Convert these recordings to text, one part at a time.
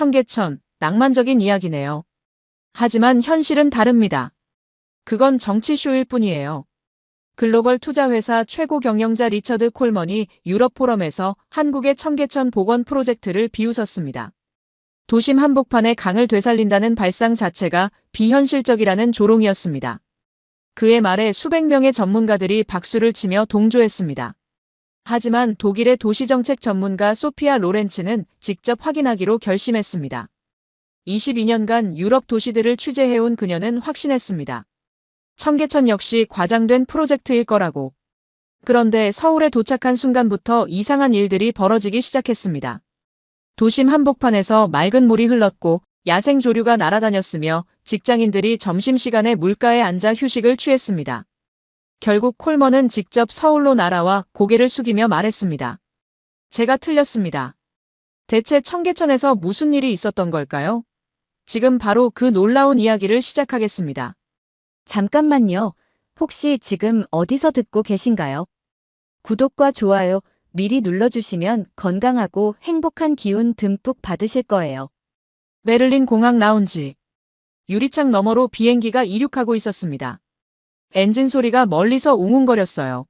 청계천, 낭만적인 이야기네요. 하지만 현실은 다릅니다. 그건 정치쇼일 뿐이에요. 글로벌 투자회사 최고 경영자 리처드 콜먼이 유럽 포럼에서 한국의 청계천 복원 프로젝트를 비웃었습니다. 도심 한복판에 강을 되살린다는 발상 자체가 비현실적이라는 조롱이었습니다. 그의 말에 수백 명의 전문가들이 박수를 치며 동조했습니다. 하지만 독일의 도시정책 전문가 소피아 로렌츠는 직접 확인하기로 결심했습니다. 22년간 유럽 도시들을 취재해온 그녀는 확신했습니다. 청계천 역시 과장된 프로젝트일 거라고. 그런데 서울에 도착한 순간부터 이상한 일들이 벌어지기 시작했습니다. 도심 한복판에서 맑은 물이 흘렀고 야생 조류가 날아다녔으며 직장인들이 점심시간에 물가에 앉아 휴식을 취했습니다. 결국 콜먼은 직접 서울로 날아와 고개를 숙이며 말했습니다. 제가 틀렸습니다. 대체 청계천에서 무슨 일이 있었던 걸까요? 지금 바로 그 놀라운 이야기를 시작하겠습니다. 잠깐만요. 혹시 지금 어디서 듣고 계신가요? 구독과 좋아요 미리 눌러주시면 건강하고 행복한 기운 듬뿍 받으실 거예요. 베를린 공항 라운지. 유리창 너머로 비행기가 이륙하고 있었습니다. 엔진 소리가 멀리서 웅웅거렸어요.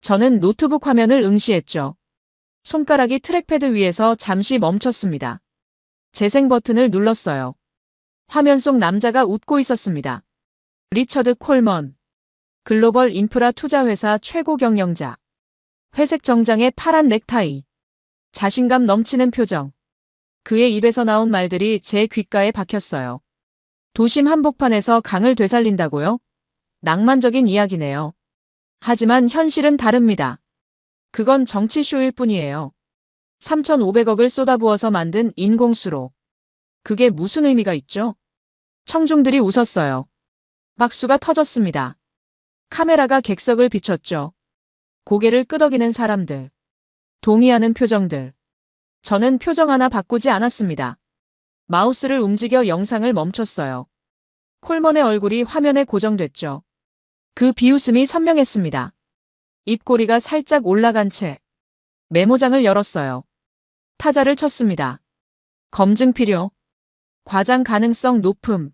저는 노트북 화면을 응시했죠. 손가락이 트랙패드 위에서 잠시 멈췄습니다. 재생 버튼을 눌렀어요. 화면 속 남자가 웃고 있었습니다. 리처드 콜먼. 글로벌 인프라 투자회사 최고 경영자. 회색 정장에 파란 넥타이. 자신감 넘치는 표정. 그의 입에서 나온 말들이 제 귓가에 박혔어요. 도심 한복판에서 강을 되살린다고요? 낭만적인 이야기네요. 하지만 현실은 다릅니다. 그건 정치쇼일 뿐이에요. 3,500억을 쏟아부어서 만든 인공수로. 그게 무슨 의미가 있죠? 청중들이 웃었어요. 박수가 터졌습니다. 카메라가 객석을 비췄죠. 고개를 끄덕이는 사람들. 동의하는 표정들. 저는 표정 하나 바꾸지 않았습니다. 마우스를 움직여 영상을 멈췄어요. 콜먼의 얼굴이 화면에 고정됐죠. 그 비웃음이 선명했습니다. 입꼬리가 살짝 올라간 채 메모장을 열었어요. 타자를 쳤습니다. 검증 필요. 과장 가능성 높음.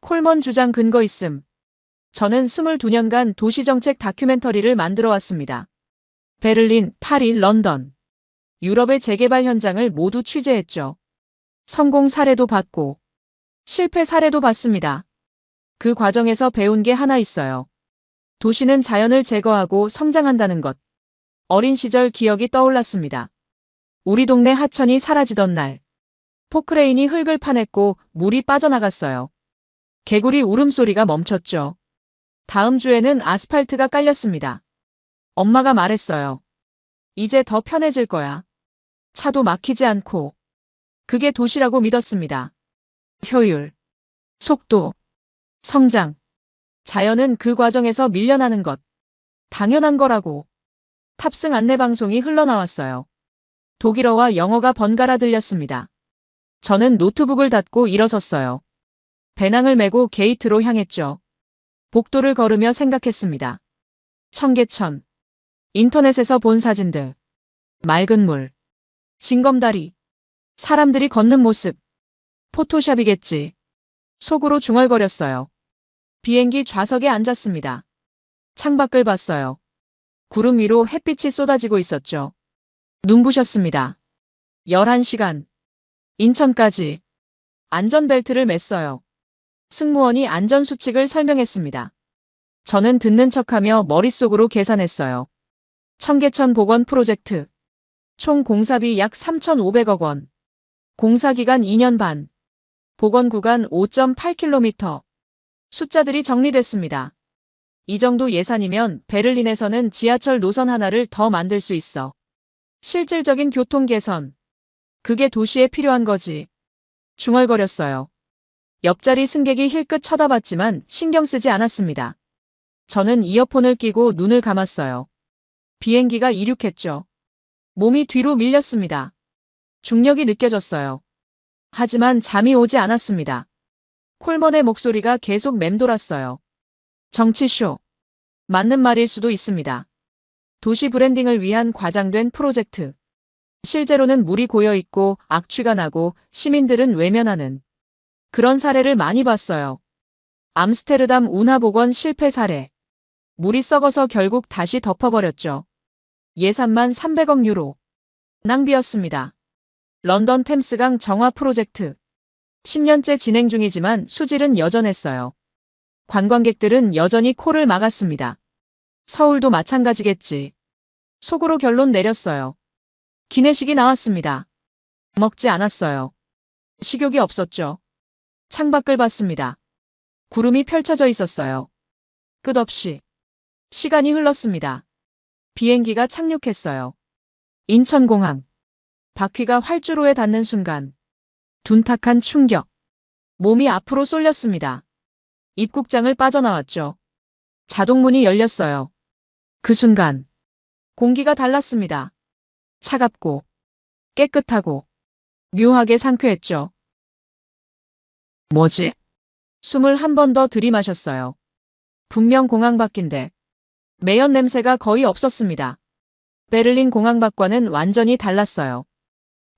콜먼 주장 근거 있음. 저는 22년간 도시정책 다큐멘터리를 만들어 왔습니다. 베를린, 파리, 런던. 유럽의 재개발 현장을 모두 취재했죠. 성공 사례도 봤고 실패 사례도 봤습니다. 그 과정에서 배운 게 하나 있어요. 도시는 자연을 제거하고 성장한다는 것. 어린 시절 기억이 떠올랐습니다. 우리 동네 하천이 사라지던 날. 포크레인이 흙을 파냈고 물이 빠져나갔어요. 개구리 울음소리가 멈췄죠. 다음 주에는 아스팔트가 깔렸습니다. 엄마가 말했어요. 이제 더 편해질 거야. 차도 막히지 않고. 그게 도시라고 믿었습니다. 효율, 속도, 성장. 자연은 그 과정에서 밀려나는 것. 당연한 거라고. 탑승 안내방송이 흘러나왔어요. 독일어와 영어가 번갈아 들렸습니다. 저는 노트북을 닫고 일어섰어요. 배낭을 메고 게이트로 향했죠. 복도를 걸으며 생각했습니다. 청계천. 인터넷에서 본 사진들. 맑은 물. 징검다리. 사람들이 걷는 모습. 포토샵이겠지. 속으로 중얼거렸어요. 비행기 좌석에 앉았습니다. 창밖을 봤어요. 구름 위로 햇빛이 쏟아지고 있었죠. 눈부셨습니다. 11시간. 인천까지. 안전벨트를 맸어요. 승무원이 안전수칙을 설명했습니다. 저는 듣는 척하며 머릿속으로 계산했어요. 청계천 복원 프로젝트. 총 공사비 약 3,500억 원. 공사기간 2년 반. 복원 구간 5.8km. 숫자들이 정리됐습니다. 이 정도 예산이면 베를린에서는 지하철 노선 하나를 더 만들 수 있어. 실질적인 교통 개선. 그게 도시에 필요한 거지. 중얼거렸어요. 옆자리 승객이 힐끗 쳐다봤지만 신경 쓰지 않았습니다. 저는 이어폰을 끼고 눈을 감았어요. 비행기가 이륙했죠. 몸이 뒤로 밀렸습니다. 중력이 느껴졌어요. 하지만 잠이 오지 않았습니다. 콜먼의 목소리가 계속 맴돌았어요. 정치쇼. 맞는 말일 수도 있습니다. 도시 브랜딩을 위한 과장된 프로젝트. 실제로는 물이 고여 있고 악취가 나고 시민들은 외면하는 그런 사례를 많이 봤어요. 암스테르담 운하복원 실패 사례. 물이 썩어서 결국 다시 덮어버렸죠. 예산만 300억 유로. 낭비였습니다. 런던 템스강 정화 프로젝트. 10년째 진행 중이지만 수질은 여전했어요. 관광객들은 여전히 코를 막았습니다. 서울도 마찬가지겠지. 속으로 결론 내렸어요. 기내식이 나왔습니다. 먹지 않았어요. 식욕이 없었죠. 창밖을 봤습니다. 구름이 펼쳐져 있었어요. 끝없이. 시간이 흘렀습니다. 비행기가 착륙했어요. 인천공항. 바퀴가 활주로에 닿는 순간. 둔탁한 충격. 몸이 앞으로 쏠렸습니다. 입국장을 빠져나왔죠. 자동문이 열렸어요. 그 순간. 공기가 달랐습니다. 차갑고 깨끗하고 묘하게 상쾌했죠. 뭐지? 숨을 한 번 더 들이마셨어요. 분명 공항 밖인데 매연 냄새가 거의 없었습니다. 베를린 공항 밖과는 완전히 달랐어요.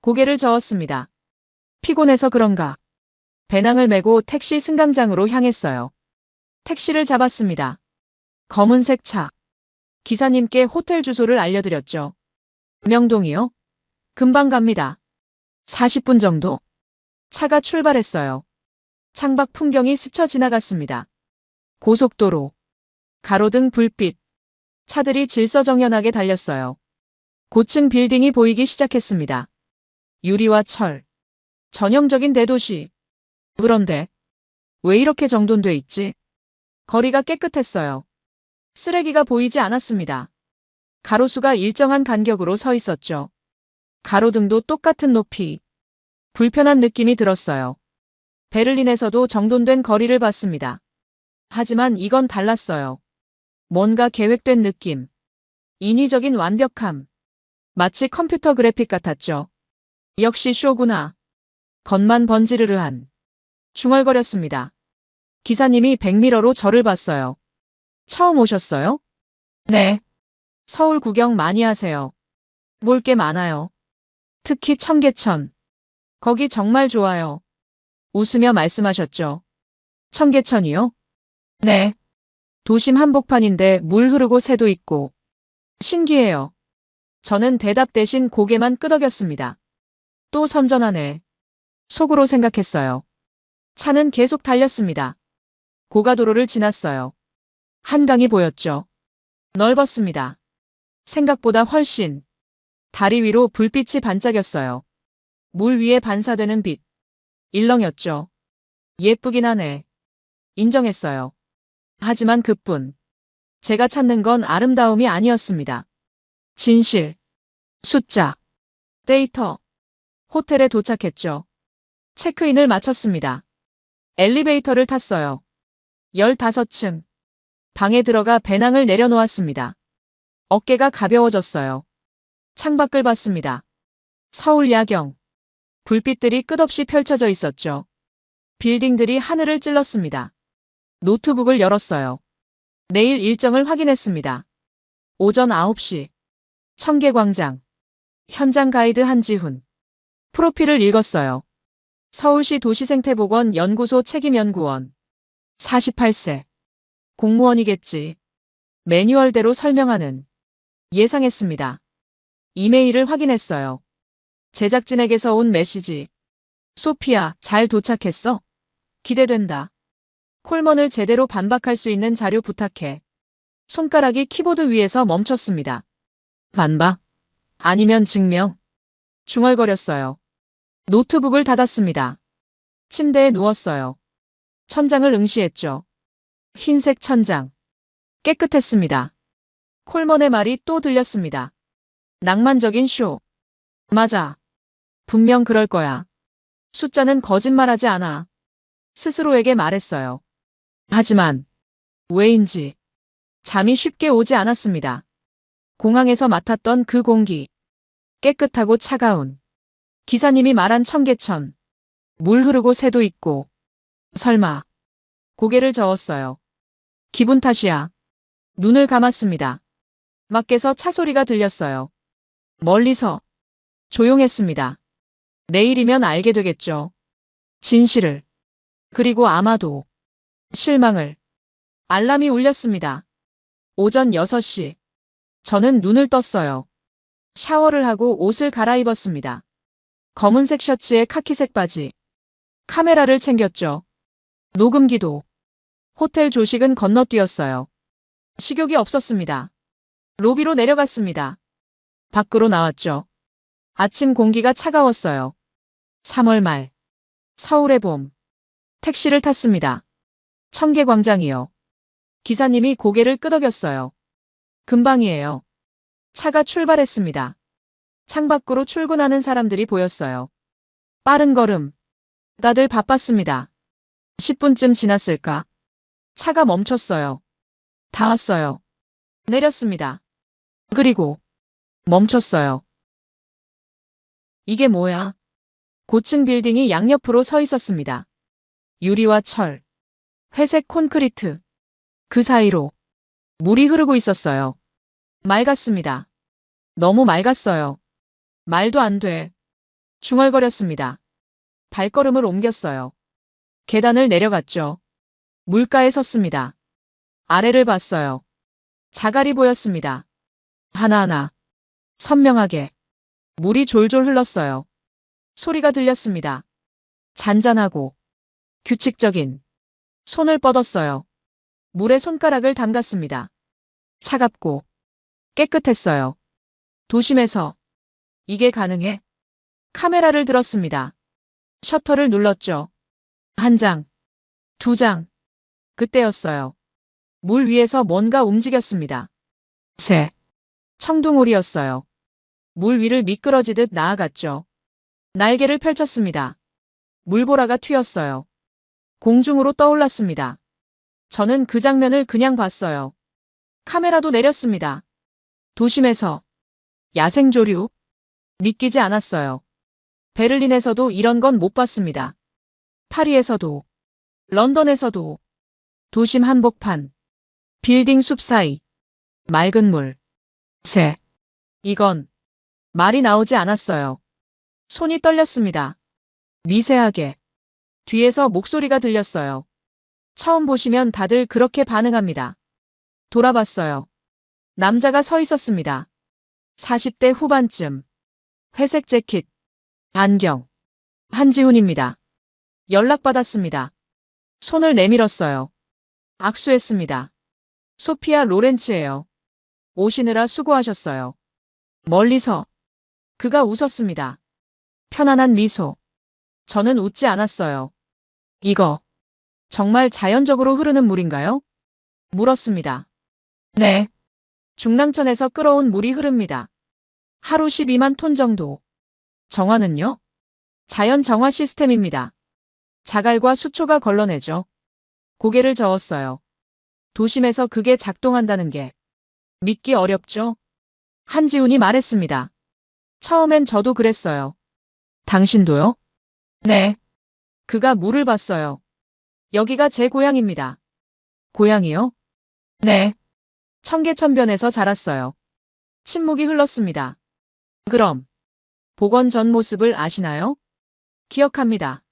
고개를 저었습니다. 피곤해서 그런가. 배낭을 메고 택시 승강장으로 향했어요. 택시를 잡았습니다. 검은색 차. 기사님께 호텔 주소를 알려드렸죠. 명동이요? 금방 갑니다. 40분 정도. 차가 출발했어요. 창밖 풍경이 스쳐 지나갔습니다. 고속도로. 가로등 불빛. 차들이 질서정연하게 달렸어요. 고층 빌딩이 보이기 시작했습니다. 유리와 철. 전형적인 대도시. 그런데 왜 이렇게 정돈돼 있지? 거리가 깨끗했어요. 쓰레기가 보이지 않았습니다. 가로수가 일정한 간격으로 서 있었죠. 가로등도 똑같은 높이. 불편한 느낌이 들었어요. 베를린에서도 정돈된 거리를 봤습니다. 하지만 이건 달랐어요. 뭔가 계획된 느낌. 인위적인 완벽함. 마치 컴퓨터 그래픽 같았죠. 역시 쇼구나. 겉만 번지르르한. 중얼거렸습니다. 기사님이 백미러로 저를 봤어요. 처음 오셨어요? 네. 서울 구경 많이 하세요. 볼 게 많아요. 특히 청계천. 거기 정말 좋아요. 웃으며 말씀하셨죠. 청계천이요? 네. 도심 한복판인데 물 흐르고 새도 있고. 신기해요. 저는 대답 대신 고개만 끄덕였습니다. 또 선전하네. 속으로 생각했어요. 차는 계속 달렸습니다. 고가도로를 지났어요. 한강이 보였죠. 넓었습니다. 생각보다 훨씬. 다리 위로 불빛이 반짝였어요. 물 위에 반사되는 빛. 일렁였죠. 예쁘긴 하네. 인정했어요. 하지만 그뿐. 제가 찾는 건 아름다움이 아니었습니다. 진실. 숫자. 데이터. 호텔에 도착했죠. 체크인을 마쳤습니다. 엘리베이터를 탔어요. 15층. 방에 들어가 배낭을 내려놓았습니다. 어깨가 가벼워졌어요. 창밖을 봤습니다. 서울 야경. 불빛들이 끝없이 펼쳐져 있었죠. 빌딩들이 하늘을 찔렀습니다. 노트북을 열었어요. 내일 일정을 확인했습니다. 오전 9시. 청계광장. 현장 가이드 한지훈. 프로필을 읽었어요. 서울시 도시생태보건 연구소 책임연구원. 48세. 공무원이겠지. 매뉴얼대로 설명하는. 예상했습니다. 이메일을 확인했어요. 제작진에게서 온 메시지. 소피아, 잘 도착했어? 기대된다. 콜먼을 제대로 반박할 수 있는 자료 부탁해. 손가락이 키보드 위에서 멈췄습니다. 반박? 아니면 증명? 중얼거렸어요. 노트북을 닫았습니다. 침대에 누웠어요. 천장을 응시했죠. 흰색 천장. 깨끗했습니다. 콜먼의 말이 또 들렸습니다. 낭만적인 쇼. 맞아. 분명 그럴 거야. 숫자는 거짓말하지 않아. 스스로에게 말했어요. 하지만 왜인지 잠이 쉽게 오지 않았습니다. 공항에서 맡았던 그 공기. 깨끗하고 차가운. 기사님이 말한 청계천. 물 흐르고 새도 있고. 설마. 고개를 저었어요. 기분 탓이야. 눈을 감았습니다. 밖에서 차 소리가 들렸어요. 멀리서. 조용했습니다. 내일이면 알게 되겠죠. 진실을. 그리고 아마도 실망을. 알람이 울렸습니다. 오전 6시. 저는 눈을 떴어요. 샤워를 하고 옷을 갈아입었습니다. 검은색 셔츠에 카키색 바지. 카메라를 챙겼죠. 녹음기도. 호텔 조식은 건너뛰었어요. 식욕이 없었습니다. 로비로 내려갔습니다. 밖으로 나왔죠. 아침 공기가 차가웠어요. 3월 말. 서울의 봄. 택시를 탔습니다. 청계광장이요. 기사님이 고개를 끄덕였어요. 금방이에요. 차가 출발했습니다. 창밖으로 출근하는 사람들이 보였어요. 빠른 걸음. 다들 바빴습니다. 10분쯤 지났을까? 차가 멈췄어요. 다 왔어요. 내렸습니다. 그리고 멈췄어요. 이게 뭐야? 고층 빌딩이 양옆으로 서 있었습니다. 유리와 철, 회색 콘크리트. 그 사이로 물이 흐르고 있었어요. 맑았습니다. 너무 맑았어요. 말도 안 돼. 중얼거렸습니다. 발걸음을 옮겼어요. 계단을 내려갔죠. 물가에 섰습니다. 아래를 봤어요. 자갈이 보였습니다. 하나하나. 선명하게. 물이 졸졸 흘렀어요. 소리가 들렸습니다. 잔잔하고 규칙적인. 손을 뻗었어요. 물에 손가락을 담갔습니다. 차갑고 깨끗했어요. 도심에서 이게 가능해? 카메라를 들었습니다. 셔터를 눌렀죠. 1장, 2장. 그때였어요. 물 위에서 뭔가 움직였습니다. 새. 청둥오리였어요. 물 위를 미끄러지듯 나아갔죠. 날개를 펼쳤습니다. 물보라가 튀었어요. 공중으로 떠올랐습니다. 저는 그 장면을 그냥 봤어요. 카메라도 내렸습니다. 도심에서 야생조류? 믿기지 않았어요. 베를린에서도 이런 건 못 봤습니다. 파리에서도, 런던에서도, 도심 한복판, 빌딩 숲 사이, 맑은 물, 새. 이건 말이 나오지 않았어요. 손이 떨렸습니다. 미세하게. 뒤에서 목소리가 들렸어요. 처음 보시면 다들 그렇게 반응합니다. 돌아봤어요. 남자가 서 있었습니다. 40대 후반쯤. 회색 재킷, 안경. 한지훈입니다. 연락받았습니다. 손을 내밀었어요. 악수했습니다. 소피아 로렌츠예요. 오시느라 수고하셨어요. 멀리서 그가 웃었습니다. 편안한 미소. 저는 웃지 않았어요. 이거 정말 자연적으로 흐르는 물인가요? 물었습니다. 네. 중랑천에서 끌어온 물이 흐릅니다. 하루 12만 톤 정도. 정화는요? 자연 정화 시스템입니다. 자갈과 수초가 걸러내죠. 고개를 저었어요. 도심에서 그게 작동한다는 게 믿기 어렵죠? 한지훈이 말했습니다. 처음엔 저도 그랬어요. 당신도요? 네. 그가 물을 봤어요. 여기가 제 고향입니다. 고향이요? 네. 청계천변에서 자랐어요. 침묵이 흘렀습니다. 그럼 복원 전 모습을 아시나요? 기억합니다.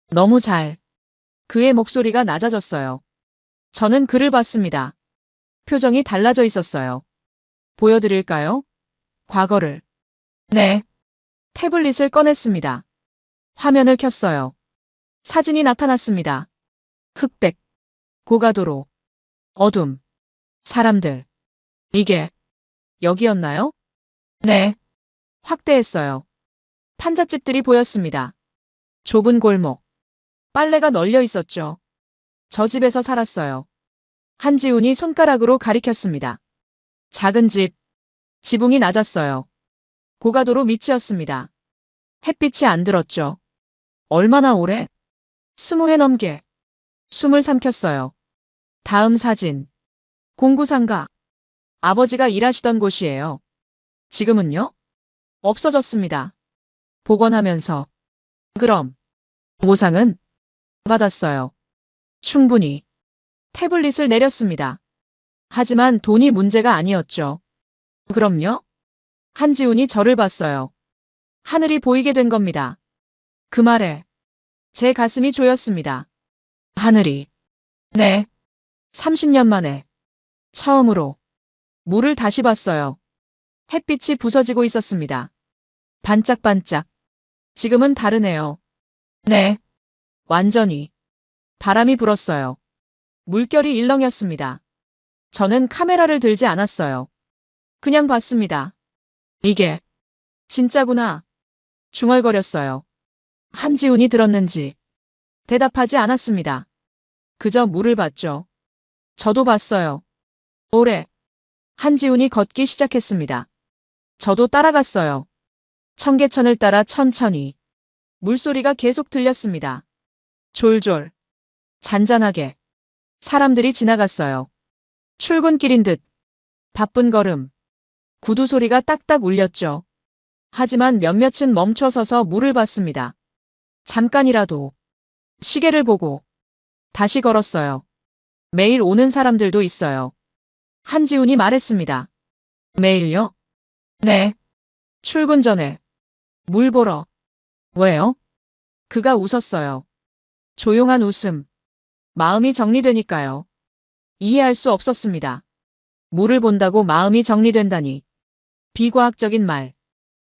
너무 잘. 그의 목소리가 낮아졌어요. 저는 그를 봤습니다. 표정이 달라져 있었어요. 보여드릴까요? 과거를. 네. 태블릿을 꺼냈습니다. 화면을 켰어요. 사진이 나타났습니다. 흑백. 고가도로. 어둠. 사람들. 이게 여기였나요? 네. 확대했어요. 판잣집들이 보였습니다. 좁은 골목. 빨래가 널려 있었죠. 저 집에서 살았어요. 한지훈이 손가락으로 가리켰습니다. 작은 집. 지붕이 낮았어요. 고가도로 밑이었습니다. 햇빛이 안 들었죠. 얼마나 오래? 20해 넘게. 숨을 삼켰어요. 다음 사진. 공구상가. 아버지가 일하시던 곳이에요. 지금은요? 없어졌습니다. 복원하면서. 그럼 보상은? 받았어요. 충분히. 태블릿을 내렸습니다. 하지만 돈이 문제가 아니었죠. 그럼요? 한지훈이 저를 봤어요. 하늘이 보이게 된 겁니다. 그 말에 제 가슴이 조였습니다. 하늘이. 네. 30년 만에 처음으로 물을 다시 봤어요. 햇빛이 부서지고 있었습니다. 반짝반짝. 지금은 다르네요. 네. 완전히. 바람이 불었어요. 물결이 일렁였습니다. 저는 카메라를 들지 않았어요. 그냥 봤습니다. 이게 진짜구나. 중얼거렸어요. 한지훈이 들었는지 대답하지 않았습니다. 그저 물을 봤죠. 저도 봤어요. 오래. 한지훈이 걷기 시작했습니다. 저도 따라갔어요. 청계천을 따라 천천히. 물소리가 계속 들렸습니다. 졸졸. 잔잔하게. 사람들이 지나갔어요. 출근길인 듯. 바쁜 걸음. 구두 소리가 딱딱 울렸죠. 하지만 몇몇은 멈춰서서 물을 봤습니다. 잠깐이라도. 시계를 보고 다시 걸었어요. 매일 오는 사람들도 있어요. 한지훈이 말했습니다. 매일요? 네. 출근 전에. 물 보러. 왜요? 그가 웃었어요. 조용한 웃음. 마음이 정리되니까요. 이해할 수 없었습니다. 물을 본다고 마음이 정리된다니. 비과학적인 말.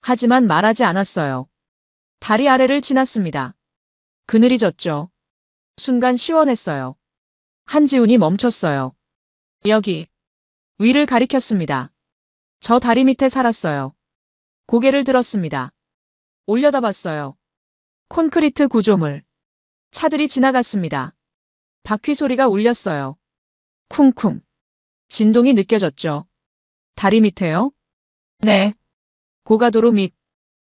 하지만 말하지 않았어요. 다리 아래를 지났습니다. 그늘이 졌죠. 순간 시원했어요. 한지훈이 멈췄어요. 여기. 위를 가리켰습니다. 저 다리 밑에 살았어요. 고개를 들었습니다. 올려다봤어요. 콘크리트 구조물. 차들이 지나갔습니다. 바퀴 소리가 울렸어요. 쿵쿵. 진동이 느껴졌죠. 다리 밑에요? 네. 고가도로 밑.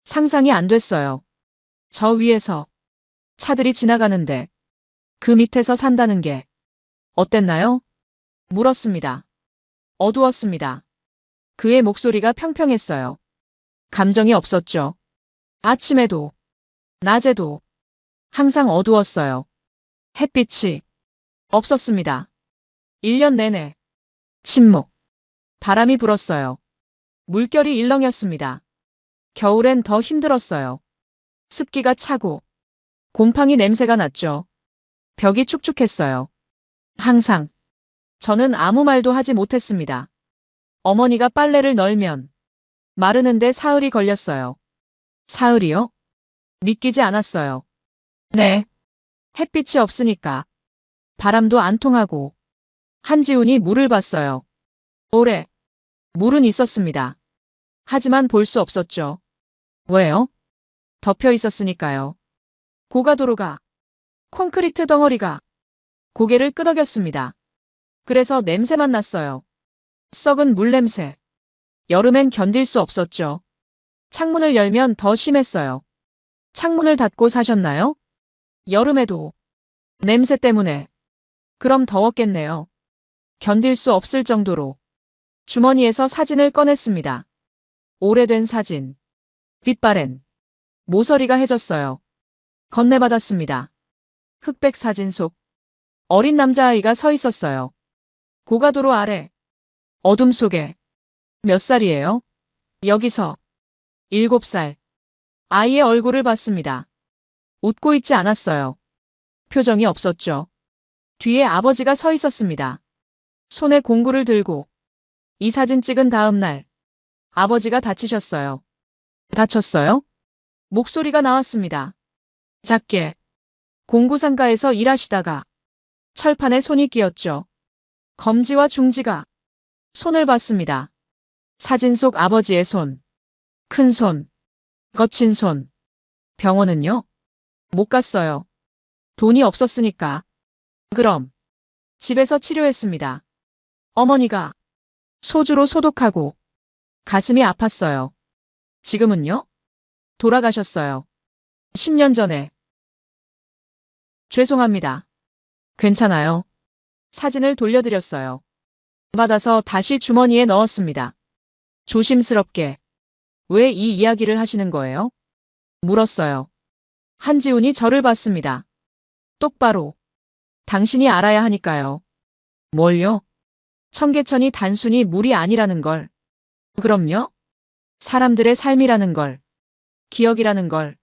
상상이 안 됐어요. 저 위에서 차들이 지나가는데 그 밑에서 산다는 게 어땠나요? 물었습니다. 어두웠습니다. 그의 목소리가 평평했어요. 감정이 없었죠. 아침에도, 낮에도 항상 어두웠어요. 햇빛이 없었습니다. 1년 내내 침묵. 바람이 불었어요. 물결이 일렁였습니다. 겨울엔 더 힘들었어요. 습기가 차고 곰팡이 냄새가 났죠. 벽이 축축했어요. 항상 저는 아무 말도 하지 못했습니다. 어머니가 빨래를 널면 마르는데 사흘이 걸렸어요. 사흘이요? 믿기지 않았어요. 네. 햇빛이 없으니까. 바람도 안 통하고. 한지훈이 물을 봤어요. 오래. 물은 있었습니다. 하지만 볼 수 없었죠. 왜요? 덮여 있었으니까요. 고가도로가. 콘크리트 덩어리가. 고개를 끄덕였습니다. 그래서 냄새만 났어요. 썩은 물 냄새. 여름엔 견딜 수 없었죠. 창문을 열면 더 심했어요. 창문을 닫고 사셨나요? 여름에도. 냄새 때문에. 그럼 더웠겠네요. 견딜 수 없을 정도로. 주머니에서 사진을 꺼냈습니다. 오래된 사진. 빛바랜. 모서리가 해졌어요. 건네받았습니다. 흑백 사진 속 어린 남자아이가 서 있었어요. 고가도로 아래. 어둠 속에. 몇 살이에요? 여기서. 7살. 아이의 얼굴을 봤습니다. 웃고 있지 않았어요. 표정이 없었죠. 뒤에 아버지가 서 있었습니다. 손에 공구를 들고. 이 사진 찍은 다음 날. 아버지가 다치셨어요. 다쳤어요? 목소리가 나왔습니다. 작게. 공구상가에서 일하시다가 철판에 손이 끼었죠. 검지와 중지가. 손을 봤습니다. 사진 속 아버지의 손. 큰 손. 거친 손. 병원은요? 못 갔어요. 돈이 없었으니까. 그럼 집에서 치료했습니다. 어머니가 소주로 소독하고 가슴이 아팠어요. 지금은요? 돌아가셨어요. 10년 전에. 죄송합니다. 괜찮아요. 사진을 돌려드렸어요. 받아서 다시 주머니에 넣었습니다. 조심스럽게. 왜 이 이야기를 하시는 거예요? 물었어요. 한지훈이 저를 봤습니다. 똑바로. 당신이 알아야 하니까요. 뭘요? 청계천이 단순히 물이 아니라는 걸. 그럼요. 사람들의 삶이라는 걸. 기억이라는 걸.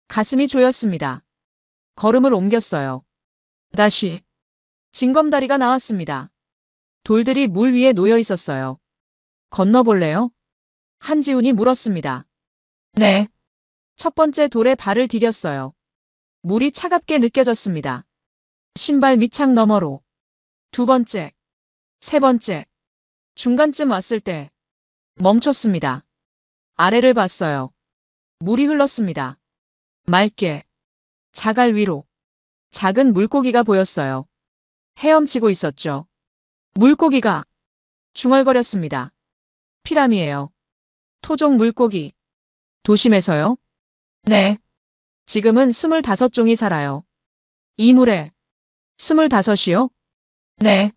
가슴이 조였습니다. 걸음을 옮겼어요. 다시 징검다리가 나왔습니다. 돌들이 물 위에 놓여 있었어요. 건너볼래요? 한지훈이 물었습니다. 네. 첫 번째 돌에 발을 디뎠어요. 물이 차갑게 느껴졌습니다. 신발 밑창 너머로. 두 번째, 세 번째. 중간쯤 왔을 때 멈췄습니다. 아래를 봤어요. 물이 흘렀습니다. 맑게. 자갈 위로. 작은 물고기가 보였어요. 헤엄치고 있었죠. 물고기가 중얼거렸습니다. 피라미예요. 토종 물고기. 도심에서요? 네. 지금은 25종이 살아요. 이 물에 25이요? 네.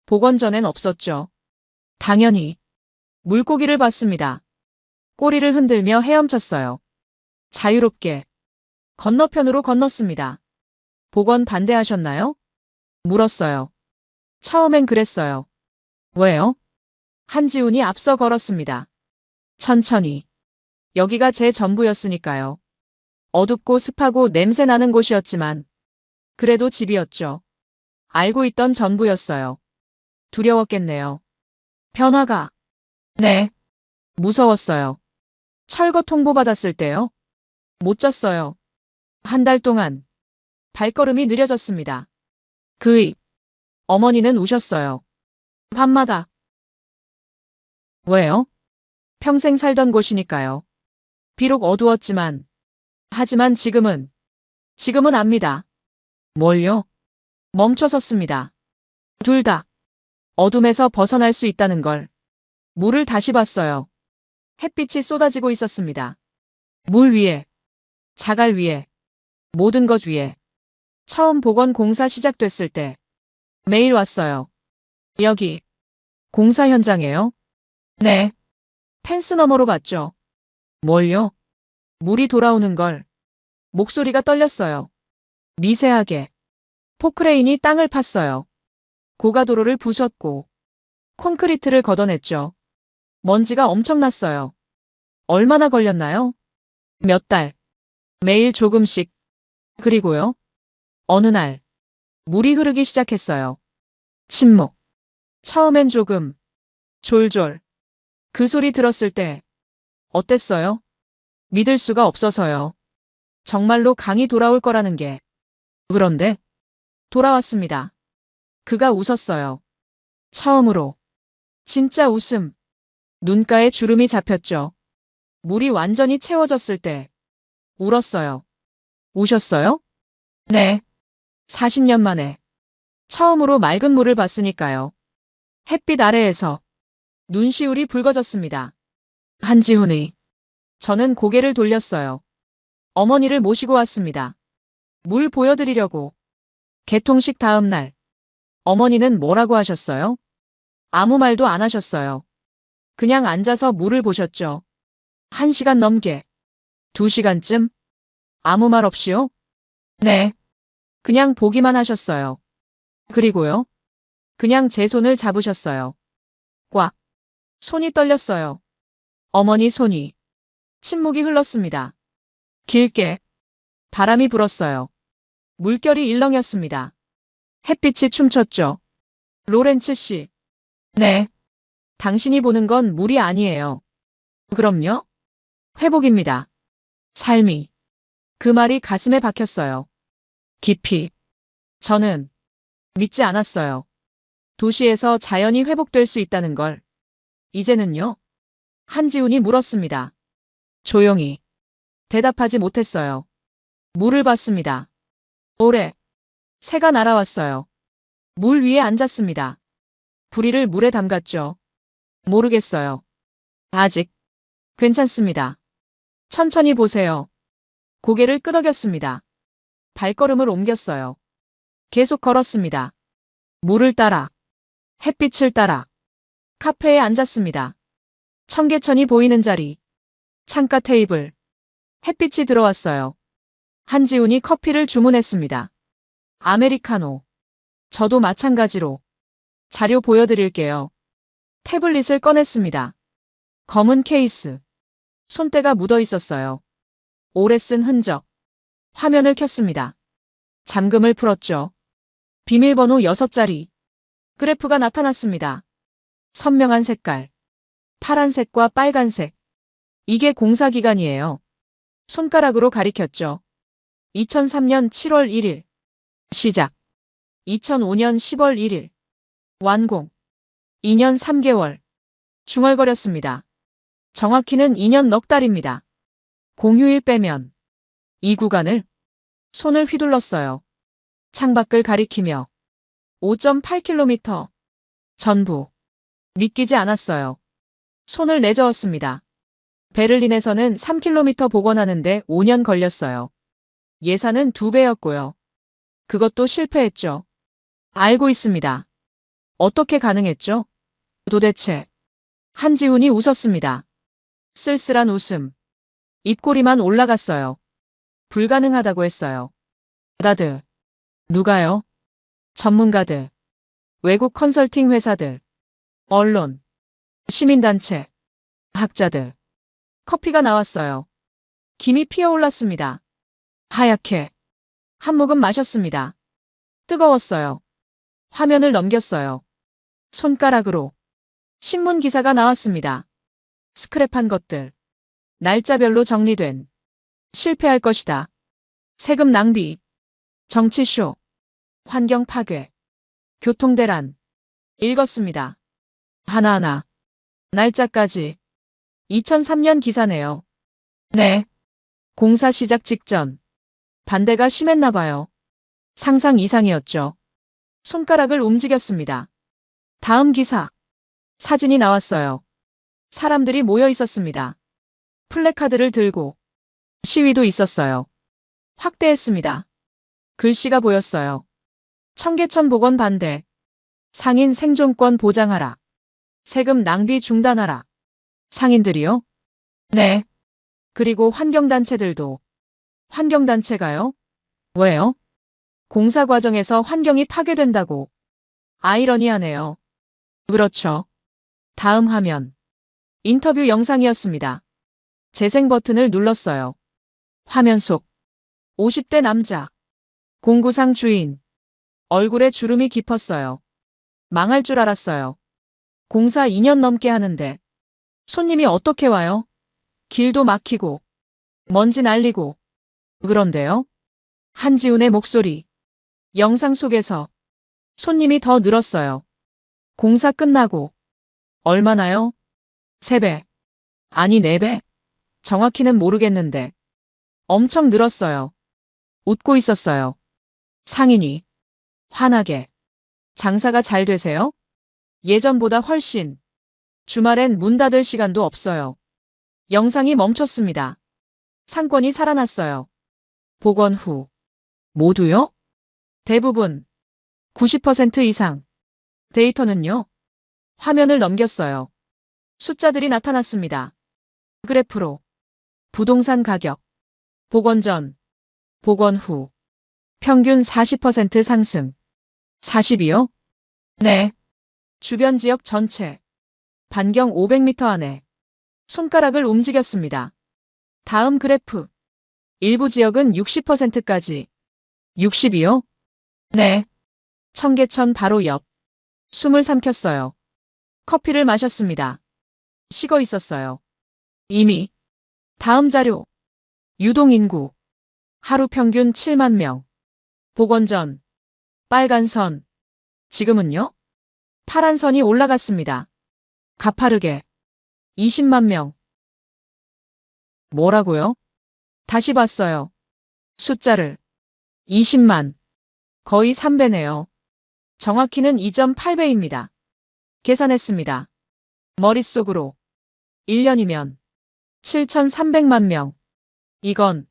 복원 전엔 없었죠. 당연히 물고기를 봤습니다. 꼬리를 흔들며 헤엄쳤어요. 자유롭게 건너편으로 건넜습니다. 복원 반대하셨나요? 물었어요. 처음엔 그랬어요. 왜요? 한지훈이 앞서 걸었습니다. 천천히. 여기가 제 전부였으니까요. 어둡고 습하고 냄새 나는 곳이었지만 그래도 집이었죠. 알고 있던 전부였어요. 두려웠겠네요. 변화가. 네. 무서웠어요. 철거 통보받았을 때요. 못 잤어요. 한 달 동안. 발걸음이 느려졌습니다. 그이. 어머니는 우셨어요. 밤마다. 왜요? 평생 살던 곳이니까요. 비록 어두웠지만. 하지만 지금은 압니다. 뭘요? 멈춰 섰습니다. 둘 다. 어둠에서 벗어날 수 있다는 걸. 물을 다시 봤어요. 햇빛이 쏟아지고 있었습니다. 물 위에, 자갈 위에, 모든 것 위에. 처음 복원 공사 시작됐을 때 매일 왔어요. 여기 공사 현장이에요? 네. 펜스 너머로 봤죠. 뭘요? 물이 돌아오는 걸. 목소리가 떨렸어요. 미세하게. 포크레인이 땅을 팠어요. 고가도로를 부쉈고 콘크리트를 걷어냈죠. 먼지가 엄청났어요. 얼마나 걸렸나요? 몇 달. 매일 조금씩. 그리고요. 어느 날 물이 흐르기 시작했어요. 침묵. 처음엔 조금. 졸졸. 그 소리 들었을 때 어땠어요? 믿을 수가 없어서요. 정말로 강이 돌아올 거라는 게. 그런데 돌아왔습니다. 그가 웃었어요. 처음으로. 진짜 웃음. 눈가에 주름이 잡혔죠. 물이 완전히 채워졌을 때 울었어요. 우셨어요? 네. 40년 만에. 처음으로 맑은 물을 봤으니까요. 햇빛 아래에서 눈시울이 붉어졌습니다. 한지훈이. 저는 고개를 돌렸어요. 어머니를 모시고 왔습니다. 물 보여드리려고. 개통식 다음 날. 어머니는 뭐라고 하셨어요? 아무 말도 안 하셨어요. 그냥 앉아서 물을 보셨죠. 1시간 넘게. 2시간쯤? 아무 말 없이요? 네. 그냥 보기만 하셨어요. 그리고요? 그냥 제 손을 잡으셨어요. 꽉. 손이 떨렸어요. 어머니 손이. 침묵이 흘렀습니다. 길게. 바람이 불었어요. 물결이 일렁였습니다. 햇빛이 춤췄죠. 로렌츠 씨. 네. 당신이 보는 건 물이 아니에요. 그럼요? 회복입니다. 삶이. 그 말이 가슴에 박혔어요. 깊이. 저는 믿지 않았어요. 도시에서 자연이 회복될 수 있다는 걸. 이제는요? 한지훈이 물었습니다. 조용히. 대답하지 못했어요. 물을 봤습니다. 오래. 새가 날아왔어요. 물 위에 앉았습니다. 부리를 물에 담갔죠. 모르겠어요. 아직. 괜찮습니다. 천천히 보세요. 고개를 끄덕였습니다. 발걸음을 옮겼어요. 계속 걸었습니다. 물을 따라. 햇빛을 따라. 카페에 앉았습니다. 청계천이 보이는 자리. 창가 테이블. 햇빛이 들어왔어요. 한지훈이 커피를 주문했습니다. 아메리카노. 저도 마찬가지로. 자료 보여드릴게요. 태블릿을 꺼냈습니다. 검은 케이스. 손때가 묻어 있었어요. 오래 쓴 흔적. 화면을 켰습니다. 잠금을 풀었죠. 비밀번호 6자리. 그래프가 나타났습니다. 선명한 색깔. 파란색과 빨간색. 이게 공사 기간이에요. 손가락으로 가리켰죠. 2003년 7월 1일. 시작. 2005년 10월 1일. 완공. 2년 3개월. 중얼거렸습니다. 정확히는 2년 넉 달입니다. 공휴일 빼면 이 구간을 손을 휘둘렀어요. 창밖을 가리키며 5.8km. 전부. 믿기지 않았어요. 손을 내저었습니다. 베를린에서는 3km 복원하는데 5년 걸렸어요. 예산은 2배였고요. 그것도 실패했죠. 알고 있습니다. 어떻게 가능했죠? 도대체. 한지훈이 웃었습니다. 쓸쓸한 웃음. 입꼬리만 올라갔어요. 불가능하다고 했어요. 다들. 누가요? 전문가들. 외국 컨설팅 회사들. 언론. 시민단체. 학자들. 커피가 나왔어요. 김이 피어올랐습니다. 하얗게. 한 모금 마셨습니다. 뜨거웠어요. 화면을 넘겼어요. 손가락으로. 신문 기사가 나왔습니다. 스크랩한 것들. 날짜별로 정리된. 실패할 것이다. 세금 낭비. 정치쇼. 환경 파괴. 교통대란. 읽었습니다. 하나하나. 날짜까지. 2003년 기사네요. 네. 공사 시작 직전. 반대가 심했나 봐요. 상상 이상이었죠. 손가락을 움직였습니다. 다음 기사. 사진이 나왔어요. 사람들이 모여 있었습니다. 플래카드를 들고. 시위도 있었어요. 확대했습니다. 글씨가 보였어요. 청계천 복원 반대. 상인 생존권 보장하라. 세금 낭비 중단하라. 상인들이요? 네. 그리고 환경단체들도. 환경단체가요? 왜요? 공사 과정에서 환경이 파괴된다고. 아이러니하네요. 그렇죠. 다음 화면. 인터뷰 영상이었습니다. 재생 버튼을 눌렀어요. 화면 속. 50대 남자. 공구상 주인. 얼굴에 주름이 깊었어요. 망할 줄 알았어요. 공사 2년 넘게 하는데. 손님이 어떻게 와요? 길도 막히고. 먼지 날리고. 그런데요? 한지훈의 목소리. 영상 속에서. 손님이 더 늘었어요. 공사 끝나고. 얼마나요? 3배. 아니 4배? 정확히는 모르겠는데. 엄청 늘었어요. 웃고 있었어요. 상인이. 환하게. 장사가 잘 되세요? 예전보다 훨씬. 주말엔 문 닫을 시간도 없어요. 영상이 멈췄습니다. 상권이 살아났어요. 복원 후. 모두요? 대부분. 90% 이상. 데이터는요? 화면을 넘겼어요. 숫자들이 나타났습니다. 그래프로. 부동산 가격. 복원 전. 복원 후. 평균 40% 상승. 40이요? 네. 주변 지역 전체. 반경 500m 안에. 손가락을 움직였습니다. 다음 그래프. 일부 지역은 60%까지. 60이요? 네. 청계천 바로 옆. 숨을 삼켰어요. 커피를 마셨습니다. 식어 있었어요. 이미. 다음 자료. 유동인구. 하루 평균 7만 명. 복원 전. 빨간 선. 지금은요? 파란 선이 올라갔습니다. 가파르게. 20만 명. 뭐라고요? 다시 봤어요. 숫자를. 20만. 거의 3배네요. 정확히는 2.8배입니다. 계산했습니다. 머릿속으로. 1년이면 7,300만 명. 이건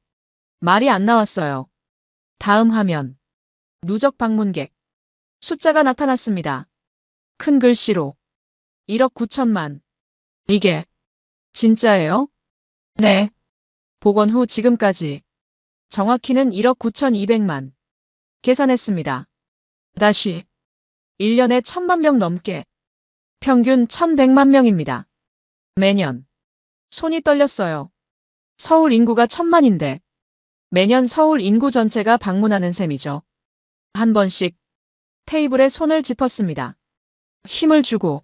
말이 안 나왔어요. 다음 화면. 누적 방문객. 숫자가 나타났습니다. 큰 글씨로. 1억 9천만. 이게 진짜예요? 네. 복원 후 지금까지. 정확히는 1억 9,200만. 계산했습니다. 다시. 1년에 1,000만 명 넘게. 평균 1,100만 명입니다. 매년. 손이 떨렸어요. 서울 인구가 1,000만인데 매년 서울 인구 전체가 방문하는 셈이죠. 한 번씩 테이블에 손을 짚었습니다. 힘을 주고.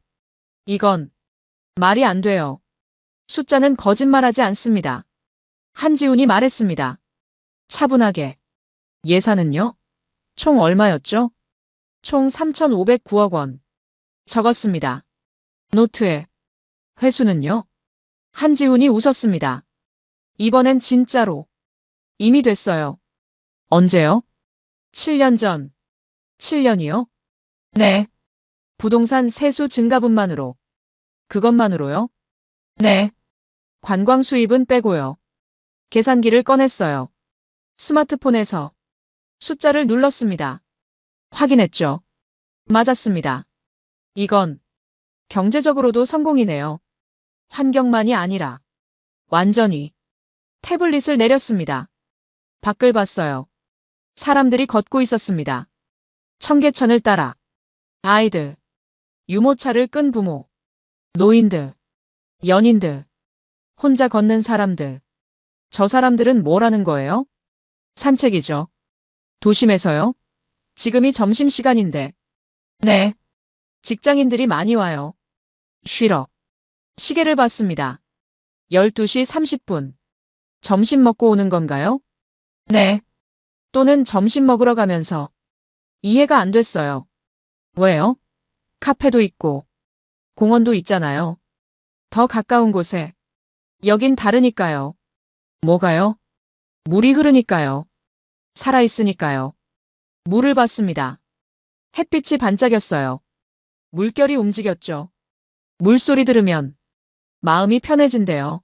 이건 말이 안 돼요. 숫자는 거짓말하지 않습니다. 한지훈이 말했습니다. 차분하게. 예산은요? 총 얼마였죠? 총 3,509억 원. 적었습니다. 노트에. 회수는요? 한지훈이 웃었습니다. 이번엔 진짜로. 이미 됐어요. 언제요? 7년 전. 7년이요? 네. 부동산 세수 증가분만으로. 그것만으로요? 네. 관광 수입은 빼고요. 계산기를 꺼냈어요. 스마트폰에서 숫자를 눌렀습니다. 확인했죠. 맞았습니다. 이건 경제적으로도 성공이네요. 환경만이 아니라 완전히. 태블릿을 내렸습니다. 밖을 봤어요. 사람들이 걷고 있었습니다. 청계천을 따라. 아이들, 유모차를 끈 부모, 노인들, 연인들, 혼자 걷는 사람들. 저 사람들은 뭘 하는 거예요? 산책이죠. 도심에서요? 지금이 점심시간인데. 네. 직장인들이 많이 와요. 쉬러. 시계를 봤습니다. 12시 30분. 점심 먹고 오는 건가요? 네. 또는 점심 먹으러 가면서. 이해가 안 됐어요. 왜요? 카페도 있고, 공원도 있잖아요. 더 가까운 곳에. 여긴 다르니까요. 뭐가요? 물이 흐르니까요. 살아있으니까요. 물을 봤습니다. 햇빛이 반짝였어요. 물결이 움직였죠. 물소리 들으면 마음이 편해진대요.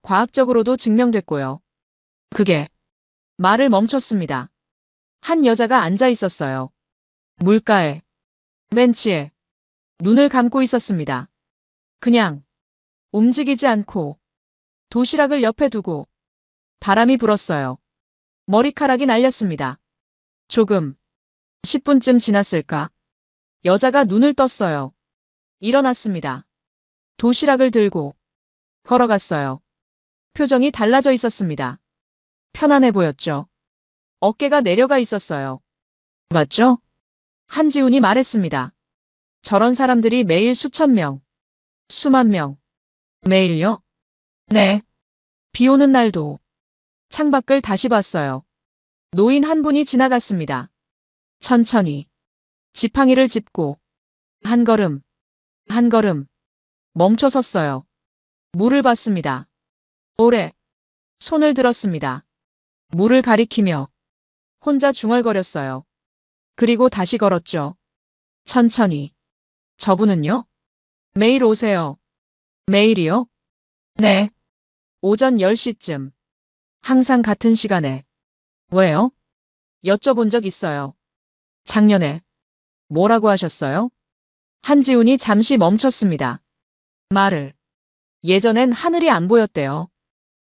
과학적으로도 증명됐고요. 그게 말을 멈췄습니다. 한 여자가 앉아 있었어요. 물가에, 벤치에, 눈을 감고 있었습니다. 그냥 움직이지 않고 도시락을 옆에 두고. 바람이 불었어요. 머리카락이 날렸습니다. 조금, 10분쯤 지났을까? 여자가 눈을 떴어요. 일어났습니다. 도시락을 들고 걸어갔어요. 표정이 달라져 있었습니다. 편안해 보였죠. 어깨가 내려가 있었어요. 맞죠? 한지훈이 말했습니다. 저런 사람들이 매일 수천 명, 수만 명. 매일요? 네. 비 오는 날도. 창밖을 다시 봤어요. 노인 한 분이 지나갔습니다. 천천히. 지팡이를 짚고. 한 걸음, 한 걸음. 멈춰 섰어요. 물을 봤습니다. 오래. 손을 들었습니다. 물을 가리키며. 혼자 중얼거렸어요. 그리고 다시 걸었죠. 천천히. 저분은요? 매일 오세요. 매일이요? 네. 오전 10시쯤. 항상 같은 시간에. 왜요? 여쭤본 적 있어요. 작년에. 뭐라고 하셨어요? 한지훈이 잠시 멈췄습니다. 말을. 예전엔 하늘이 안 보였대요.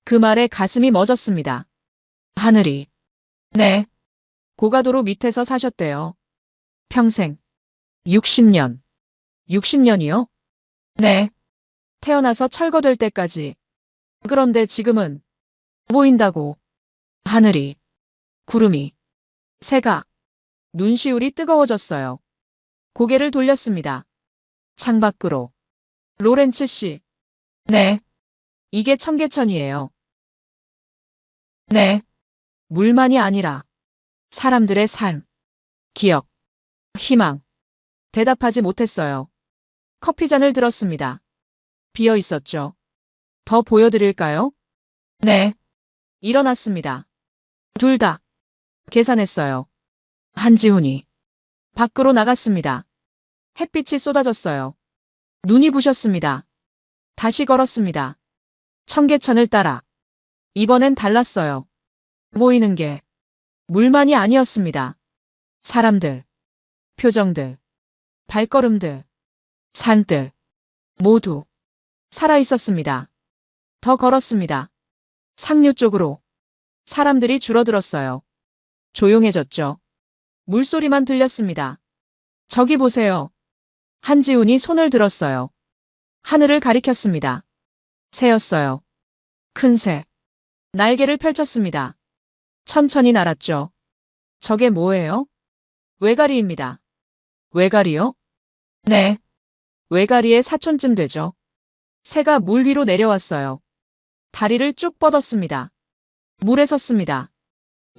그 말에 가슴이 멎었습니다. 하늘이. 네. 고가도로 밑에서 사셨대요. 평생. 60년. 60년이요? 네. 태어나서 철거될 때까지. 그런데 지금은 보인다고. 하늘이. 구름이. 새가. 눈시울이 뜨거워졌어요. 고개를 돌렸습니다. 창밖으로. 로렌츠 씨. 네. 이게 청계천이에요. 네. 물만이 아니라 사람들의 삶, 기억, 희망. 대답하지 못했어요. 커피잔을 들었습니다. 비어 있었죠. 더 보여드릴까요? 네. 일어났습니다. 둘 다. 계산했어요. 한지훈이. 밖으로 나갔습니다. 햇빛이 쏟아졌어요. 눈이 부셨습니다. 다시 걸었습니다. 청계천을 따라. 이번엔 달랐어요. 보이는 게 물만이 아니었습니다. 사람들, 표정들, 발걸음들, 산들, 모두 살아있었습니다. 더 걸었습니다. 상류 쪽으로. 사람들이 줄어들었어요. 조용해졌죠. 물소리만 들렸습니다. 저기 보세요. 한지훈이 손을 들었어요. 하늘을 가리켰습니다. 새였어요. 큰 새. 날개를 펼쳤습니다. 천천히 날았죠. 저게 뭐예요? 외가리입니다. 외가리요? 네. 외가리의 사촌쯤 되죠. 새가 물 위로 내려왔어요. 다리를 쭉 뻗었습니다. 물에 섰습니다.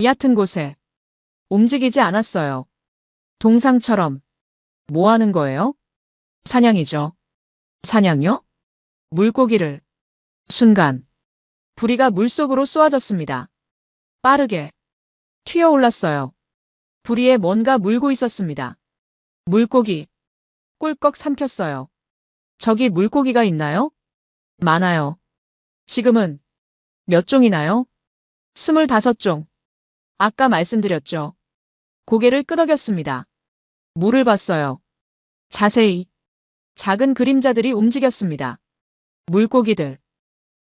얕은 곳에. 움직이지 않았어요. 동상처럼. 뭐 하는 거예요? 사냥이죠. 사냥요? 물고기를. 순간. 부리가 물속으로 쏘아졌습니다. 빠르게. 튀어올랐어요. 부리에 뭔가 물고 있었습니다. 물고기. 꿀꺽 삼켰어요. 저기 물고기가 있나요? 많아요. 지금은 몇 종이나요? 25종. 아까 말씀드렸죠. 고개를 끄덕였습니다. 물을 봤어요. 자세히. 작은 그림자들이 움직였습니다. 물고기들.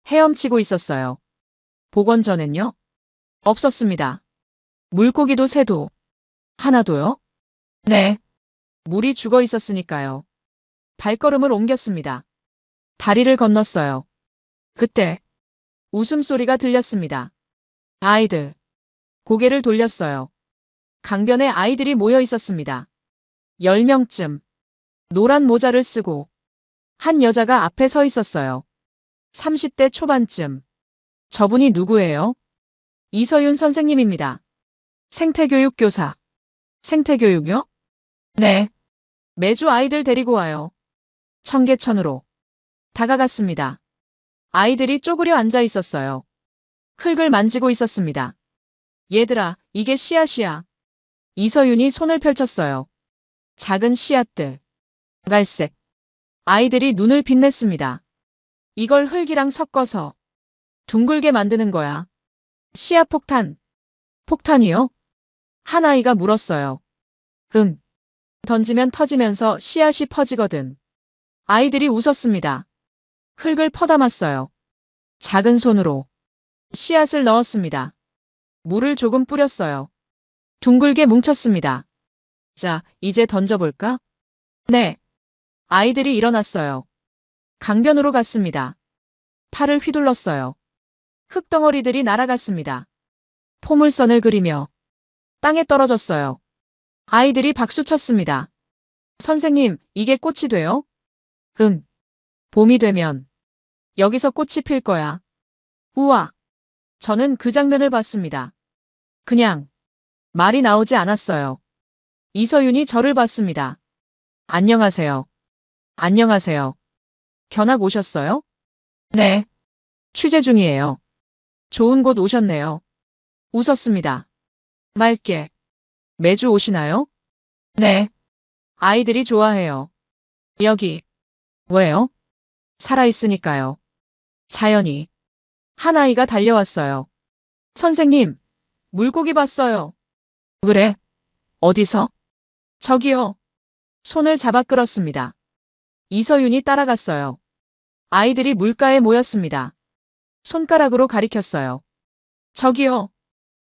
헤엄치고 있었어요. 복원 전엔요? 없었습니다. 물고기도 새도. 하나도요? 네. 물이 죽어 있었으니까요. 발걸음을 옮겼습니다. 다리를 건넜어요. 그때 웃음소리가 들렸습니다. 아이들. 고개를 돌렸어요. 강변에 아이들이 모여 있었습니다. 10명쯤. 노란 모자를 쓰고 한 여자가 앞에 서 있었어요. 30대 초반쯤. 저분이 누구예요? 이서윤 선생님입니다. 생태교육 교사. 생태교육요? 네. 매주 아이들 데리고 와요. 청계천으로. 다가갔습니다. 아이들이 쪼그려 앉아 있었어요. 흙을 만지고 있었습니다. 얘들아, 이게 씨앗이야. 이서윤이 손을 펼쳤어요. 작은 씨앗들. 갈색. 아이들이 눈을 빛냈습니다. 이걸 흙이랑 섞어서 둥글게 만드는 거야. 씨앗 폭탄. 폭탄이요? 한 아이가 물었어요. 응. 던지면 터지면서 씨앗이 퍼지거든. 아이들이 웃었습니다. 흙을 퍼담았어요. 작은 손으로 씨앗을 넣었습니다. 물을 조금 뿌렸어요. 둥글게 뭉쳤습니다. 자, 이제 던져볼까? 네. 아이들이 일어났어요. 강변으로 갔습니다. 팔을 휘둘렀어요. 흙덩어리들이 날아갔습니다. 포물선을 그리며 땅에 떨어졌어요. 아이들이 박수 쳤습니다. 선생님, 이게 꽃이 돼요? 응. 봄이 되면 여기서 꽃이 필 거야. 우와. 저는 그 장면을 봤습니다. 그냥 말이 나오지 않았어요. 이서윤이 저를 봤습니다. 안녕하세요. 안녕하세요. 견학 오셨어요? 네. 취재 중이에요. 좋은 곳 오셨네요. 웃었습니다. 맑게. 매주 오시나요? 네. 아이들이 좋아해요. 여기. 왜요? 살아있으니까요. 자연이. 한 아이가 달려왔어요. 선생님, 물고기 봤어요. 그래? 어디서? 저기요. 손을 잡아 끌었습니다. 이서윤이 따라갔어요. 아이들이 물가에 모였습니다. 손가락으로 가리켰어요. 저기요.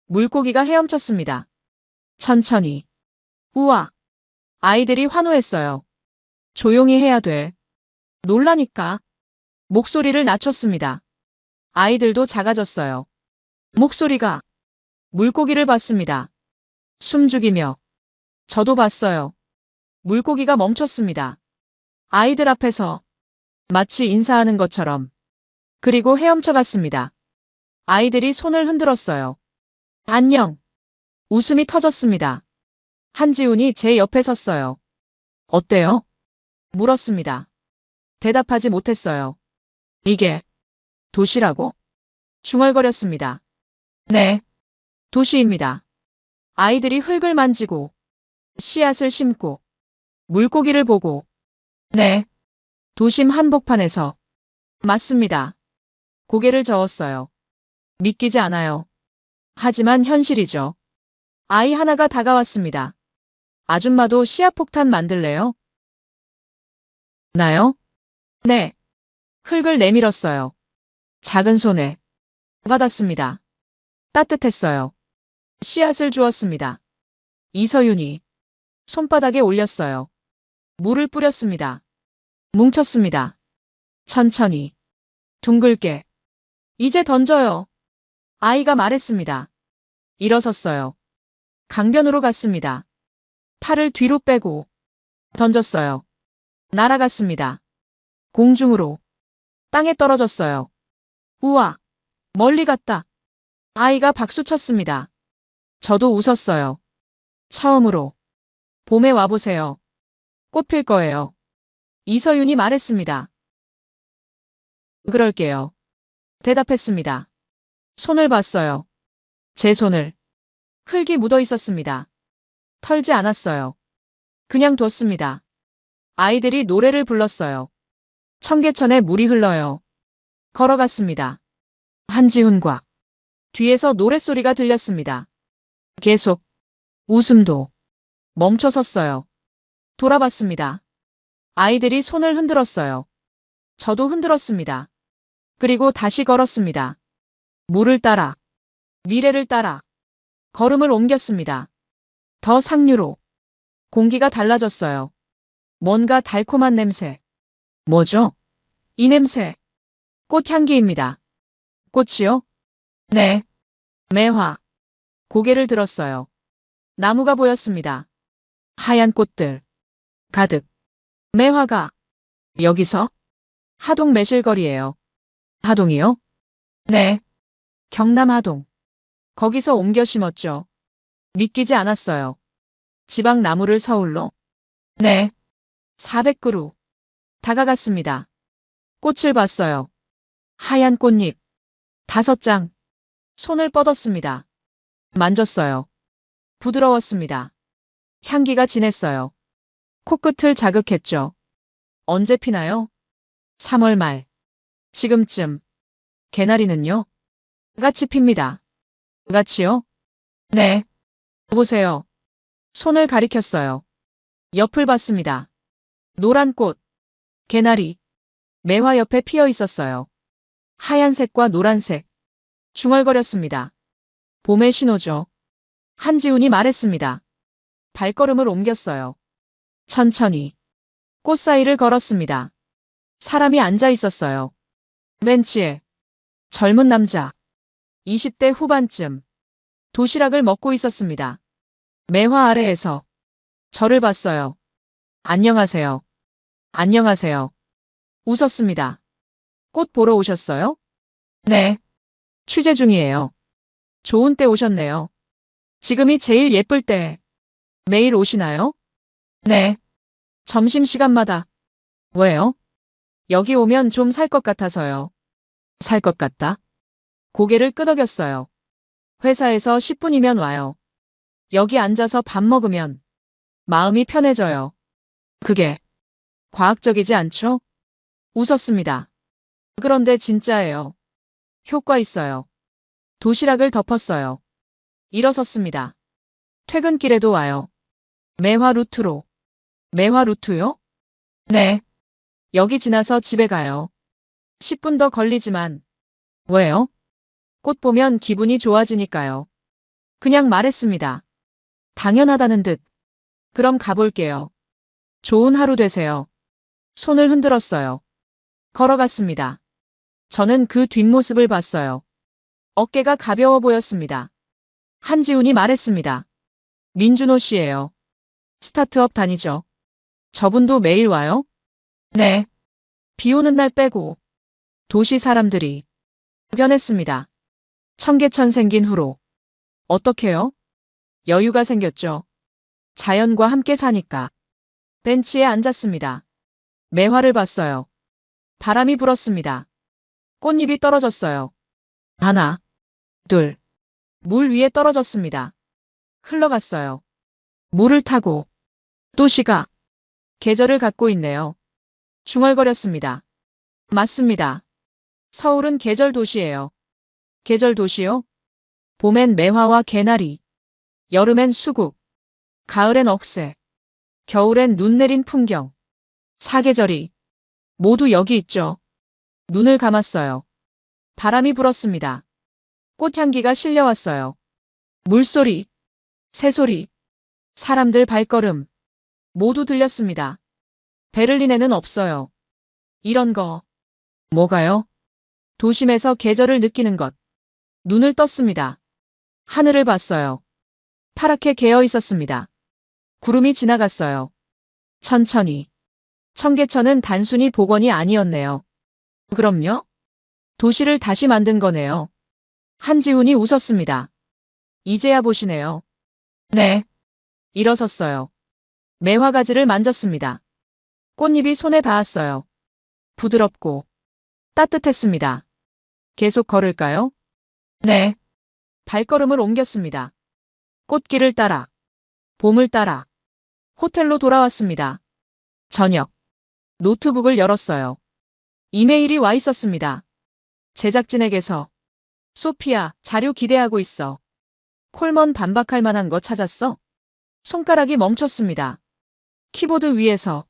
물고기가 헤엄쳤습니다. 천천히. 우와. 아이들이 환호했어요. 조용히 해야 돼. 놀라니까. 목소리를 낮췄습니다. 아이들도 작아졌어요. 목소리가. 물고기를 봤습니다. 숨죽이며. 저도 봤어요. 물고기가 멈췄습니다. 아이들 앞에서. 마치 인사하는 것처럼. 그리고 헤엄쳐 갔습니다. 아이들이 손을 흔들었어요. 안녕. 웃음이 터졌습니다. 한지훈이 제 옆에 섰어요. 어때요? 물었습니다. 대답하지 못했어요. 이게 도시라고? 중얼거렸습니다. 네. 도시입니다. 아이들이 흙을 만지고 씨앗을 심고 물고기를 보고 네. 도심 한복판에서 맞습니다. 고개를 저었어요. 믿기지 않아요. 하지만 현실이죠. 아이 하나가 다가왔습니다. 아줌마도 씨앗폭탄 만들래요? 나요? 네. 흙을 내밀었어요. 작은 손에 받았습니다. 따뜻했어요. 씨앗을 주었습니다. 이서윤이 손바닥에 올렸어요. 물을 뿌렸습니다. 뭉쳤습니다. 천천히. 둥글게. 이제 던져요. 아이가 말했습니다. 일어섰어요. 강변으로 갔습니다. 팔을 뒤로 빼고 던졌어요. 날아갔습니다. 공중으로. 땅에 떨어졌어요. 우와, 멀리 갔다. 아이가 박수 쳤습니다. 저도 웃었어요. 처음으로. 봄에 와보세요. 꽃 필 거예요. 이서윤이 말했습니다. 그럴게요. 대답했습니다. 손을 봤어요. 제 손을. 흙이 묻어 있었습니다. 털지 않았어요. 그냥 뒀습니다. 아이들이 노래를 불렀어요. 청계천에 물이 흘러요. 걸어갔습니다. 한지훈과 뒤에서 노랫소리가 들렸습니다. 계속. 웃음도. 멈춰 섰어요. 돌아봤습니다. 아이들이 손을 흔들었어요. 저도 흔들었습니다. 그리고 다시 걸었습니다. 물을 따라. 미래를 따라. 걸음을 옮겼습니다. 더 상류로. 공기가 달라졌어요. 뭔가 달콤한 냄새. 뭐죠? 이 냄새. 꽃향기입니다. 꽃이요? 네. 매화. 고개를 들었어요. 나무가 보였습니다. 하얀 꽃들. 가득. 매화가. 여기서? 하동 매실거리예요. 하동이요? 네. 경남 하동. 거기서 옮겨 심었죠. 믿기지 않았어요. 지방 나무를 서울로? 네. 400그루. 다가갔습니다. 꽃을 봤어요. 하얀 꽃잎. 5장. 손을 뻗었습니다. 만졌어요. 부드러웠습니다. 향기가 진했어요. 코끝을 자극했죠. 언제 피나요? 3월 말. 지금쯤. 개나리는요? 같이 핍니다. 같이요? 네. 보세요. 손을 가리켰어요. 옆을 봤습니다. 노란 꽃. 개나리. 매화 옆에 피어 있었어요. 하얀색과 노란색. 중얼거렸습니다. 봄의 신호죠. 한지훈이 말했습니다. 발걸음을 옮겼어요. 천천히. 꽃 사이를 걸었습니다. 사람이 앉아 있었어요. 벤치에. 젊은 남자. 20대 후반쯤. 도시락을 먹고 있었습니다. 매화 아래에서. 저를 봤어요. 안녕하세요. 안녕하세요. 웃었습니다. 꽃 보러 오셨어요? 네. 취재 중이에요. 좋은 때 오셨네요. 지금이 제일 예쁠 때. 매일 오시나요? 네. 점심시간마다. 왜요? 여기 오면 좀 살 것 같아서요. 살 것 같다? 고개를 끄덕였어요. 회사에서 10분이면 와요. 여기 앉아서 밥 먹으면 마음이 편해져요. 그게 과학적이지 않죠? 웃었습니다. 그런데 진짜예요. 효과 있어요. 도시락을 덮었어요. 일어섰습니다. 퇴근길에도 와요. 매화 루트로. 매화 루트요? 네. 여기 지나서 집에 가요. 10분 더 걸리지만. 왜요? 꽃 보면 기분이 좋아지니까요. 그냥 말했습니다. 당연하다는 듯. 그럼 가볼게요. 좋은 하루 되세요. 손을 흔들었어요. 걸어갔습니다. 저는 그 뒷모습을 봤어요. 어깨가 가벼워 보였습니다. 한지훈이 말했습니다. 민준호 씨예요. 스타트업 다니죠. 저분도 매일 와요? 네. 비 오는 날 빼고. 도시 사람들이 변했습니다. 청계천 생긴 후로. 어떻게요? 여유가 생겼죠. 자연과 함께 사니까. 벤치에 앉았습니다. 매화를 봤어요. 바람이 불었습니다. 꽃잎이 떨어졌어요. 하나, 둘. 물 위에 떨어졌습니다. 흘러갔어요. 물을 타고. 도시가 계절을 갖고 있네요. 중얼거렸습니다. 맞습니다. 서울은 계절 도시예요. 계절 도시요? 봄엔 매화와 개나리. 여름엔 수국. 가을엔 억새. 겨울엔 눈 내린 풍경. 사계절이 모두 여기 있죠. 눈을 감았어요. 바람이 불었습니다. 꽃향기가 실려왔어요. 물소리, 새소리, 사람들 발걸음 모두 들렸습니다. 베를린에는 없어요. 이런 거. 뭐가요? 도심에서 계절을 느끼는 것. 눈을 떴습니다. 하늘을 봤어요. 파랗게 개어 있었습니다. 구름이 지나갔어요. 천천히. 청계천은 단순히 복원이 아니었네요. 그럼요? 도시를 다시 만든 거네요. 한지훈이 웃었습니다. 이제야 보시네요. 네. 일어섰어요. 매화가지를 만졌습니다. 꽃잎이 손에 닿았어요. 부드럽고 따뜻했습니다. 계속 걸을까요? 네. 발걸음을 옮겼습니다. 꽃길을 따라, 봄을 따라, 호텔로 돌아왔습니다. 저녁. 노트북을 열었어요. 이메일이 와 있었습니다. 제작진에게서. 소피야, 자료 기대하고 있어. 콜먼 반박할 만한 거 찾았어? 손가락이 멈췄습니다. 키보드 위에서.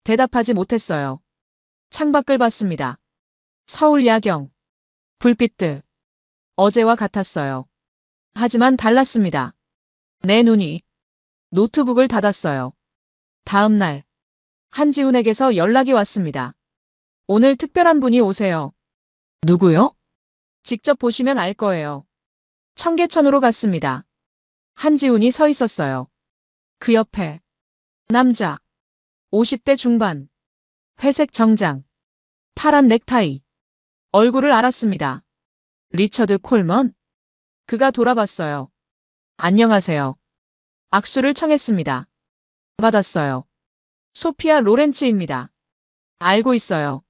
대답하지 못했어요. 창밖을 봤습니다. 서울 야경. 불빛들. 어제와 같았어요. 하지만 달랐습니다. 내 눈이. 노트북을 닫았어요. 다음 날. 한지훈에게서 연락이 왔습니다. 오늘 특별한 분이 오세요. 누구요? 직접 보시면 알 거예요. 청계천으로 갔습니다. 한지훈이 서 있었어요. 그 옆에. 남자. 50대 중반. 회색 정장. 파란 넥타이. 얼굴을 알았습니다. 리처드 콜먼? 그가 돌아봤어요. 안녕하세요. 악수를 청했습니다. 받았어요. 소피아 로렌츠입니다. 알고 있어요.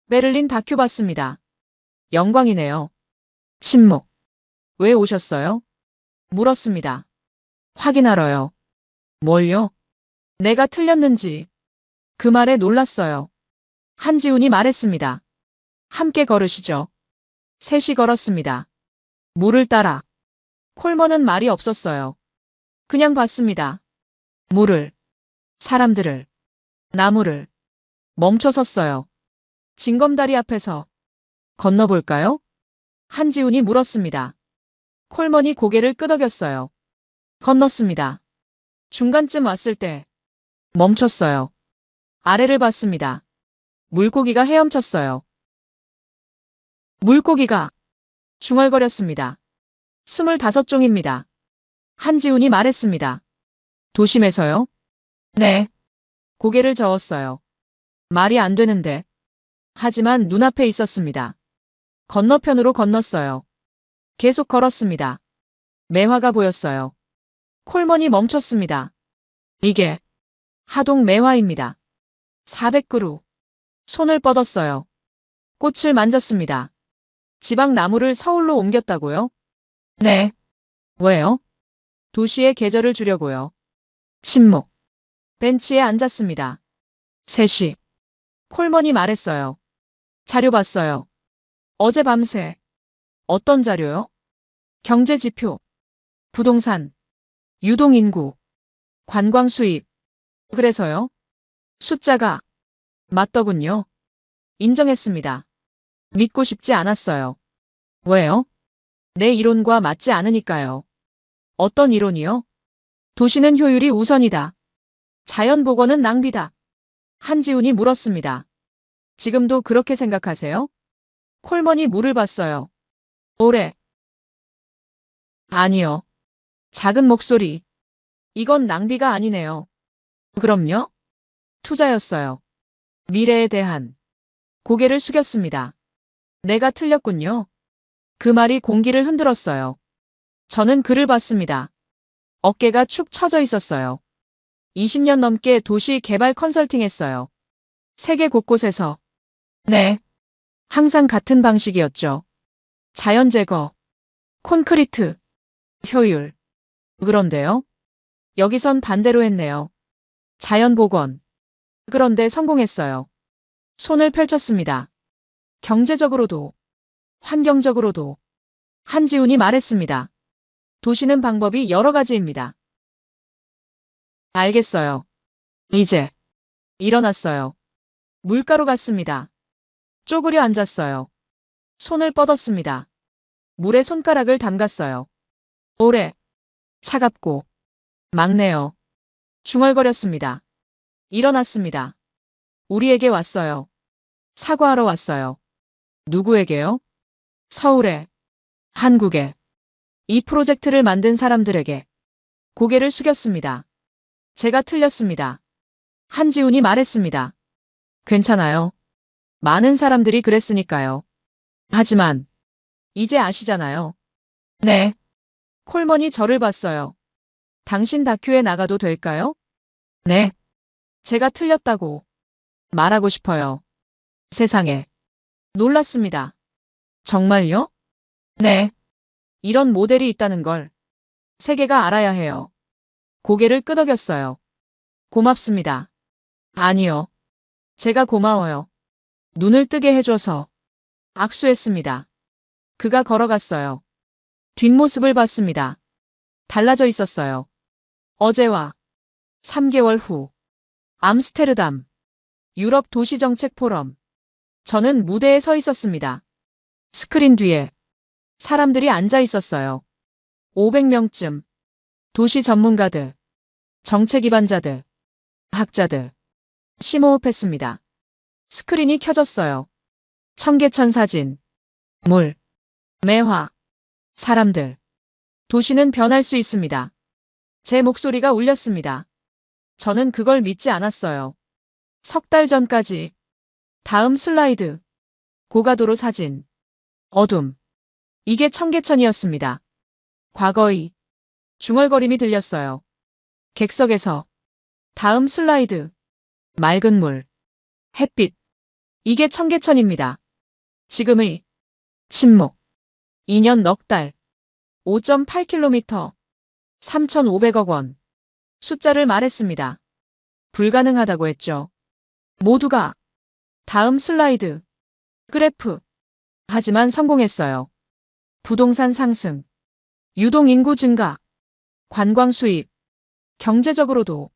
베를린 다큐 봤습니다. 영광이네요. 침묵. 왜 오셨어요? 물었습니다. 확인하러요. 뭘요? 내가 틀렸는지. 그 말에 놀랐어요. 한지훈이 말했습니다. 함께 걸으시죠. 셋이 걸었습니다. 물을 따라. 콜먼은 말이 없었어요. 그냥 봤습니다. 물을, 사람들을, 나무를. 멈춰 섰어요. 징검다리 앞에서. 건너볼까요? 한지훈이 물었습니다. 콜먼이 고개를 끄덕였어요. 건넜습니다. 중간쯤 왔을 때 멈췄어요. 아래를 봤습니다. 물고기가 헤엄쳤어요. 물고기가 중얼거렸습니다. 25종입니다. 한지훈이 말했습니다. 도심에서요? 네. 고개를 저었어요. 말이 안 되는데. 하지만 눈앞에 있었습니다. 건너편으로 건넜어요. 계속 걸었습니다. 매화가 보였어요. 콜먼이 멈췄습니다. 이게 하동 매화입니다. 400그루. 손을 뻗었어요. 꽃을 만졌습니다. 지방 나무를 서울로 옮겼다고요? 네. 왜요? 도시의 계절을 주려고요. 침묵. 벤치에 앉았습니다. 셋이. 콜먼이 말했어요. 자료 봤어요. 어제 밤새. 어떤 자료요? 경제 지표. 부동산. 유동인구. 관광 수입. 그래서요? 숫자가 맞더군요. 인정했습니다. 믿고 싶지 않았어요. 왜요? 내 이론과 맞지 않으니까요. 어떤 이론이요? 도시는 효율이 우선이다. 자연복원은 낭비다. 한지훈이 물었습니다. 지금도 그렇게 생각하세요? 콜먼이 물을 봤어요. 오래. 아니요. 작은 목소리. 이건 낭비가 아니네요. 그럼요? 투자였어요. 미래에 대한. 고개를 숙였습니다. 내가 틀렸군요. 그 말이 공기를 흔들었어요. 저는 그를 봤습니다. 어깨가 축 처져 있었어요. 20년 넘게 도시 개발 컨설팅 했어요. 세계 곳곳에서. 네. 항상 같은 방식이었죠. 자연 제거. 콘크리트. 효율. 그런데요? 여기선 반대로 했네요. 자연 복원. 그런데 성공했어요. 손을 펼쳤습니다. 경제적으로도. 환경적으로도. 한지훈이 말했습니다. 도시는 방법이 여러 가지입니다. 알겠어요. 이제. 일어났어요. 물가로 갔습니다. 쪼그려 앉았어요. 손을 뻗었습니다. 물에 손가락을 담갔어요. 오래. 차갑고. 막네요. 중얼거렸습니다. 일어났습니다. 우리에게 왔어요. 사과하러 왔어요. 누구에게요? 서울에. 한국에 이 프로젝트를 만든 사람들에게 고개를 숙였습니다. 제가 틀렸습니다. 한지훈이 말했습니다. 괜찮아요. 많은 사람들이 그랬으니까요. 하지만 이제 아시잖아요. 네. 콜먼이 저를 봤어요. 당신 다큐에 나가도 될까요? 네. 제가 틀렸다고 말하고 싶어요. 세상에. 놀랐습니다. 정말요? 네. 이런 모델이 있다는 걸 세계가 알아야 해요. 고개를 끄덕였어요. 고맙습니다. 아니요. 제가 고마워요. 눈을 뜨게 해줘서 악수했습니다. 그가 걸어갔어요. 뒷모습을 봤습니다. 달라져 있었어요. 어제와 3개월 후 암스테르담 유럽 도시정책 포럼. 저는 무대에 서 있었습니다. 스크린 뒤에 사람들이 앉아 있었어요. 500명쯤. 도시 전문가들, 정책 기반자들, 학자들. 심호흡했습니다. 스크린이 켜졌어요. 청계천 사진, 물, 매화, 사람들. 도시는 변할 수 있습니다. 제 목소리가 울렸습니다. 저는 그걸 믿지 않았어요. 석 달 전까지. 다음 슬라이드. 고가도로 사진. 어둠. 이게 청계천이었습니다. 과거의 중얼거림이 들렸어요. 객석에서. 다음 슬라이드. 맑은 물. 햇빛. 이게 청계천입니다. 지금의 침묵. 2년 넉 달. 5.8km. 3,500억 원. 숫자를 말했습니다. 불가능하다고 했죠. 모두가. 다음 슬라이드. 그래프. 하지만 성공했어요. 부동산 상승. 유동인구 증가. 관광 수입. 경제적으로도.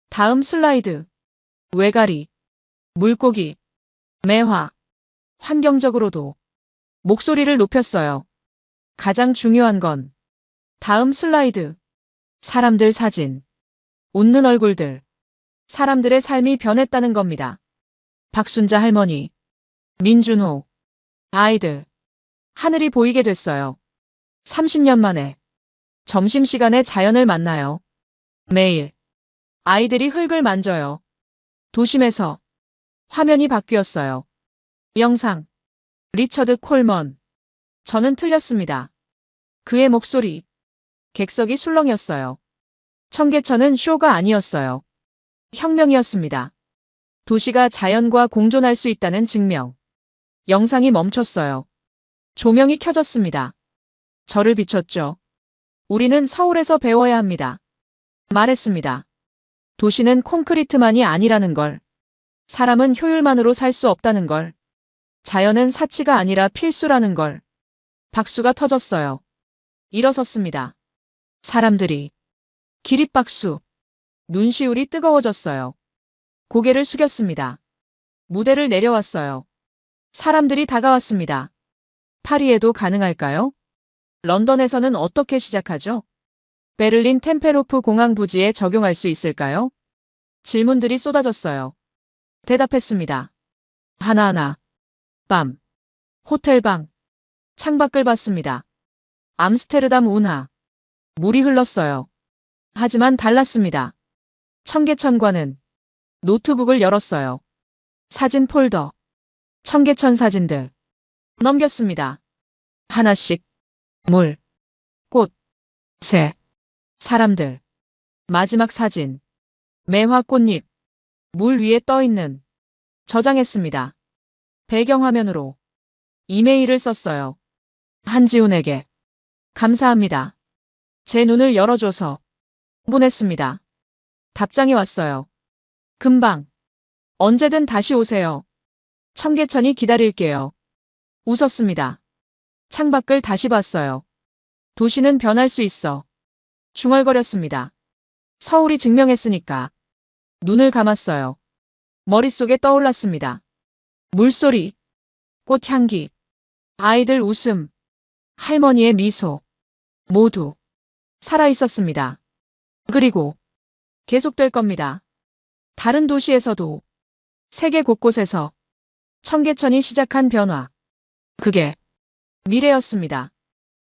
다음 슬라이드. 외가리. 물고기. 매화. 환경적으로도. 목소리를 높였어요. 가장 중요한 건 다음 슬라이드. 사람들 사진. 웃는 얼굴들. 사람들의 삶이 변했다는 겁니다. 박순자 할머니. 민준호. 아이들. 하늘이 보이게 됐어요. 30년 만에 점심시간에 자연을 만나요. 매일 아이들이 흙을 만져요. 도심에서 화면이 바뀌었어요. 영상. 리처드 콜먼. 저는 틀렸습니다. 그의 목소리. 객석이 술렁였어요. 청계천은 쇼가 아니었어요. 혁명이었습니다. 도시가 자연과 공존할 수 있다는 증명. 영상이 멈췄어요. 조명이 켜졌습니다. 저를 비췄죠. 우리는 서울에서 배워야 합니다. 말했습니다. 도시는 콘크리트만이 아니라는 걸. 사람은 효율만으로 살 수 없다는 걸. 자연은 사치가 아니라 필수라는 걸. 박수가 터졌어요. 일어섰습니다. 사람들이. 기립박수. 눈시울이 뜨거워졌어요. 고개를 숙였습니다. 무대를 내려왔어요. 사람들이 다가왔습니다. 파리에도 가능할까요? 런던에서는 어떻게 시작하죠? 베를린 템페로프 공항 부지에 적용할 수 있을까요? 질문들이 쏟아졌어요. 대답했습니다. 하나하나. 밤. 호텔방. 창밖을 봤습니다. 암스테르담 운하. 물이 흘렀어요. 하지만 달랐습니다. 청계천과는. 노트북을 열었어요. 사진 폴더. 청계천 사진들. 넘겼습니다. 하나씩. 물. 꽃. 새. 사람들. 마지막 사진. 매화 꽃잎. 물 위에 떠있는. 저장했습니다. 배경화면으로. 이메일을 썼어요. 한지훈에게. 감사합니다. 제 눈을 열어줘서. 보냈습니다. 답장이 왔어요. 금방. 언제든 다시 오세요. 청계천이 기다릴게요. 웃었습니다. 창밖을 다시 봤어요. 도시는 변할 수 있어. 중얼거렸습니다. 서울이 증명했으니까. 눈을 감았어요. 머릿속에 떠올랐습니다. 물소리. 꽃향기. 아이들 웃음. 할머니의 미소. 모두 살아있었습니다. 그리고 계속될 겁니다. 다른 도시에서도. 세계 곳곳에서. 청계천이 시작한 변화. 그게 미래였습니다.